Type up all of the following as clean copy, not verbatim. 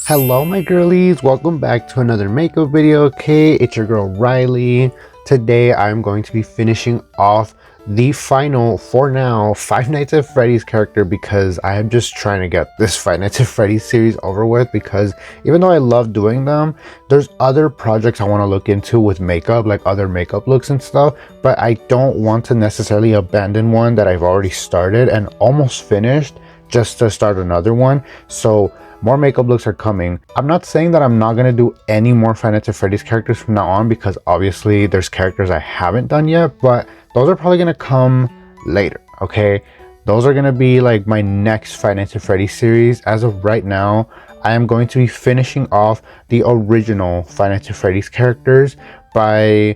Hello my girlies, welcome back to another makeup video. Okay, it's your girl Riley. Today I'm going to be finishing off the final, for now, Five Nights at Freddy's character because I am just trying to get this Five Nights at Freddy's series over with, because even though I love doing them, there's other projects I want to look into with makeup, like other makeup looks and stuff, but I don't want to necessarily abandon one that I've already started and almost finished just to start another one. So more makeup looks are coming. I'm not saying that I'm not going to do any more Five Nights at Freddy's characters from now on, because obviously there's characters I haven't done yet, but those are probably going to come later, okay? Those are going to be like my next Five Nights at Freddy's series. As of right now, I am going to be finishing off the original Five Nights at Freddy's characters by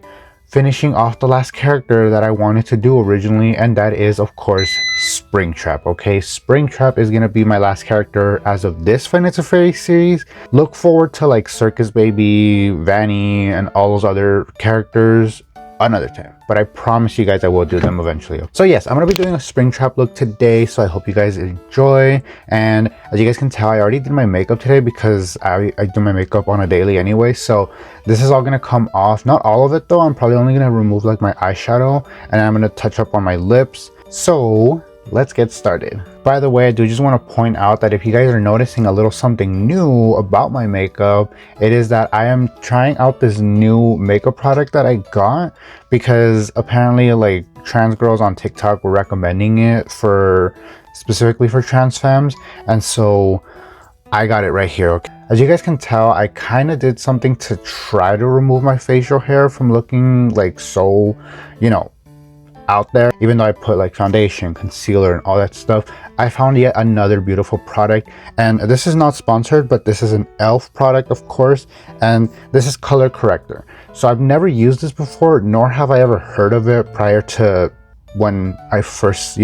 finishing off the last character that I wanted to do originally, and that is of course Springtrap. Okay, Springtrap is gonna be my last character as of this Five Nights at Freddy's series. Look forward to like Circus Baby, Vanny, and all those other characters another time, but I promise you guys I will do them eventually. So yes, I'm gonna be doing a Springtrap look today, so I hope you guys enjoy. And as you guys can tell, I already did my makeup today because I do my makeup on a daily anyway, so this is all gonna come off. Not all of it though, I'm probably only gonna remove like my eyeshadow, and I'm gonna touch up on my lips. So let's get started. By the way, I do just want to point out that if you guys are noticing a little something new about my makeup, it is that I am trying out this new makeup product that I got, because apparently like trans girls on TikTok were recommending it for specifically for trans femmes, and so I got it right here. Okay, as you guys can tell, I kind of did something to try to remove my facial hair from looking like so, you know, out there. Even though I put like foundation, concealer, and all that stuff, I found yet another beautiful product, and this is not sponsored, but this is an E.L.F product, of course, and this is color corrector. So I've never used this before, nor have I ever heard of it prior to when I first,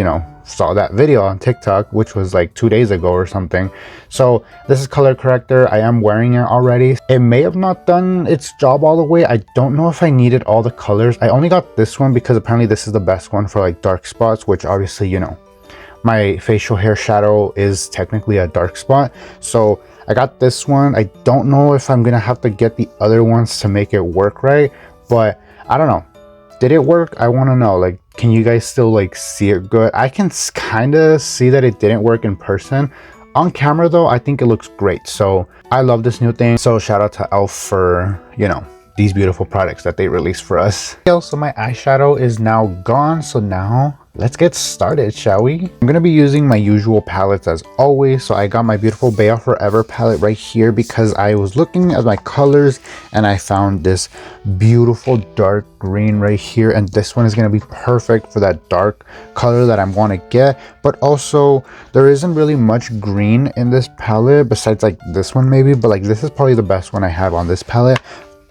saw that video on TikTok, which was like 2 days ago or something. So this is color corrector. I am wearing it already. It may have not done its job all the way. I don't know if I needed all the colors. I only got this one because apparently this is the best one for like dark spots, which obviously, my facial hair shadow is technically a dark spot. So I got this one. I don't know if I'm gonna have to get the other ones to make it work right, but I don't know. Did it work? I want to know, like, can you guys still like see it good? I can kind of see that it didn't work in person. On camera though, I think it looks great. So I love this new thing. So shout out to E.L.F for, these beautiful products that they released for us. So my eyeshadow is now gone. So now let's get started, shall we? I'm gonna be using my usual palettes as always. So I got my beautiful Bay Off Forever palette right here because I was looking at my colors and I found this beautiful dark green right here, and this one is gonna be perfect for that dark color that I want to get. But also there isn't really much green in this palette besides like this one maybe, but like this is probably the best one I have on this palette.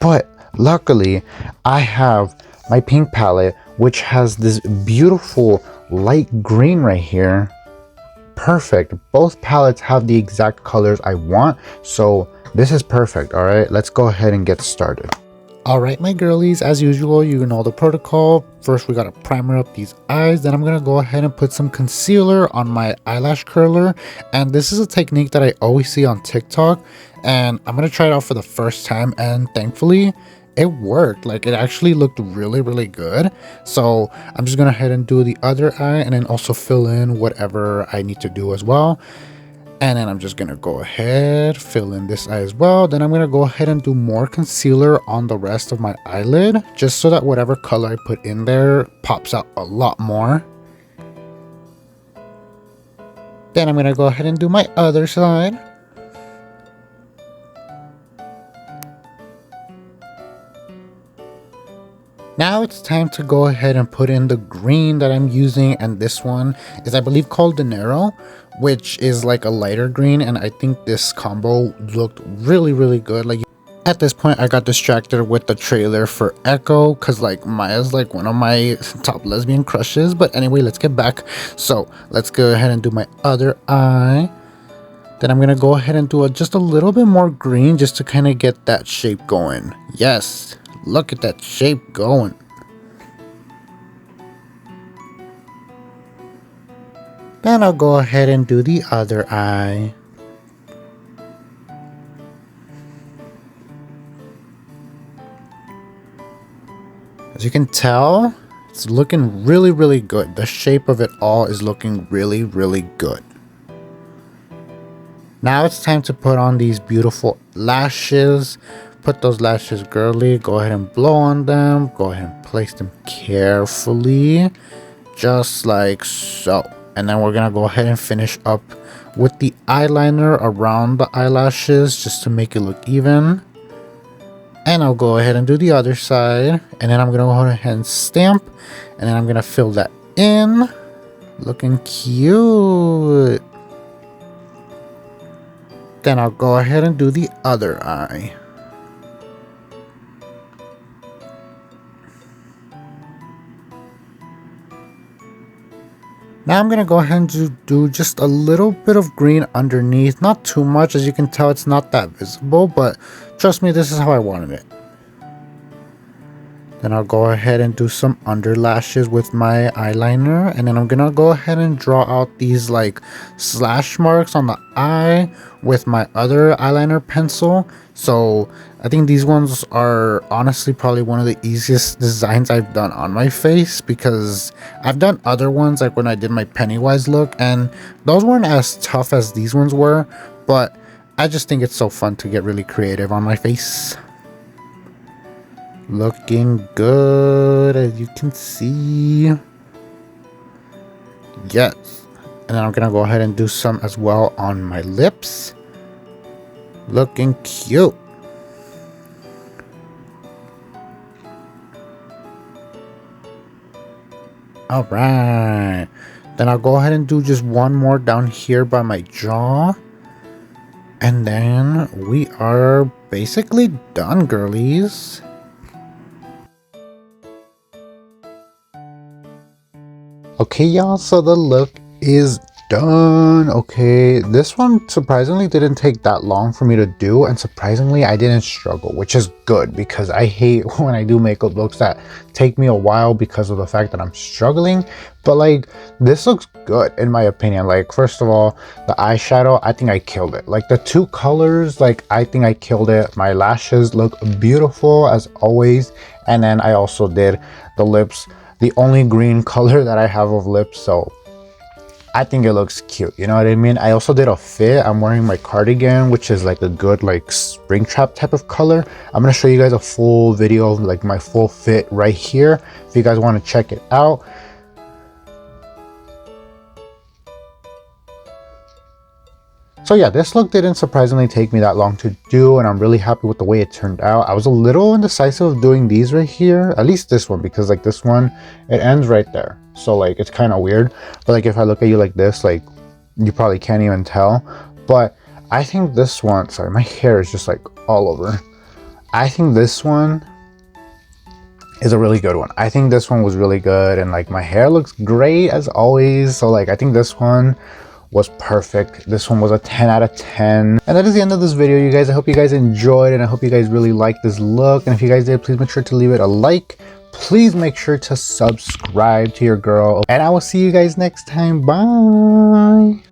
But luckily I have my pink palette, which has this beautiful light green right here. Perfect. Both palettes have the exact colors I want, so this is perfect. All right, let's go ahead and get started. All right, my girlies, as usual, you know the protocol. First, we gotta primer up these eyes. Then I'm gonna go ahead and put some concealer on my eyelash curler. And this is a technique that I always see on TikTok, and I'm gonna try it out for the first time, and thankfully it worked. Like, it actually looked really good. So I'm just gonna go ahead and do the other eye, and then also fill in whatever I need to do as well. And then I'm just gonna go ahead, fill in this eye as well. Then I'm gonna go ahead and do more concealer on the rest of my eyelid, just so that whatever color I put in there pops out a lot more. Then I'm gonna go ahead and do my other side. Now it's time to go ahead and put in the green that I'm using, and this one is, I believe, called Dinero, which is like a lighter green, and I think this combo looked really good. Like, at this point I got distracted with the trailer for Echo, because like Maya's like one of my top lesbian crushes. But anyway, let's get back. So let's go ahead and do my other eye. Then I'm gonna go ahead and do just a little bit more green, just to kind of get that shape going. Yes, look at that shape going. Then I'll go ahead and do the other eye. As you can tell, it's looking really good. The shape of it all is looking really good. Now it's time to put on these beautiful lashes. Put those lashes girly. Go ahead and blow on them. Go ahead and place them carefully. Just like so. And then we're going to go ahead and finish up with the eyeliner around the eyelashes just to make it look even. And I'll go ahead and do the other side. And then I'm going to go ahead and stamp. And then I'm going to fill that in. Looking cute. Then I'll go ahead and do the other eye. Now I'm going to go ahead and do just a little bit of green underneath. Not too much. As you can tell, it's not that visible, but trust me, this is how I wanted it. Then I'll go ahead and do some under lashes with my eyeliner. And then I'm going to go ahead and draw out these like slash marks on the eye with my other eyeliner pencil. So I think these ones are honestly probably one of the easiest designs I've done on my face, because I've done other ones like when I did my Pennywise look, and those weren't as tough as these ones were, but I just think it's so fun to get really creative on my face. Looking good, as you can see. Yes. And then I'm gonna go ahead and do some as well on my lips. Looking cute. All right. Then I'll go ahead and do just one more down here by my jaw. And then we are basically done, girlies. Okay, y'all, so the look is done. Okay, this one surprisingly didn't take that long for me to do, and surprisingly I didn't struggle, which is good, because I hate when I do makeup looks that take me a while because of the fact that I'm struggling. But like, this looks good in my opinion. Like, first of all, the eyeshadow, I think I killed it. Like the two colors, like I think I killed it. My lashes look beautiful as always, and then I also did the lips, the only green color that I have of lips, so I think it looks cute, you know what I mean? I also did a fit. I'm wearing my cardigan, which is like a good like Springtrap type of color. I'm gonna show you guys a full video of like my full fit right here if you guys want to check it out. So yeah, this look didn't surprisingly take me that long to do, and I'm really happy with the way it turned out. I was a little indecisive of doing these right here, at least this one, because like this one, it ends right there. So like, it's kind of weird. But like, if I look at you like this, like you probably can't even tell. But I think this one, sorry, my hair is just like all over. I think this one is a really good one. I think this one was really good, and like my hair looks great as always. So like, I think this one was perfect. This one was a 10 out of 10. And that is the end of this video, you guys. I hope you guys enjoyed, and I hope you guys really liked this look. And if you guys did, please make sure to leave it a like. Please make sure to subscribe to your girl. And I will see you guys next time. Bye.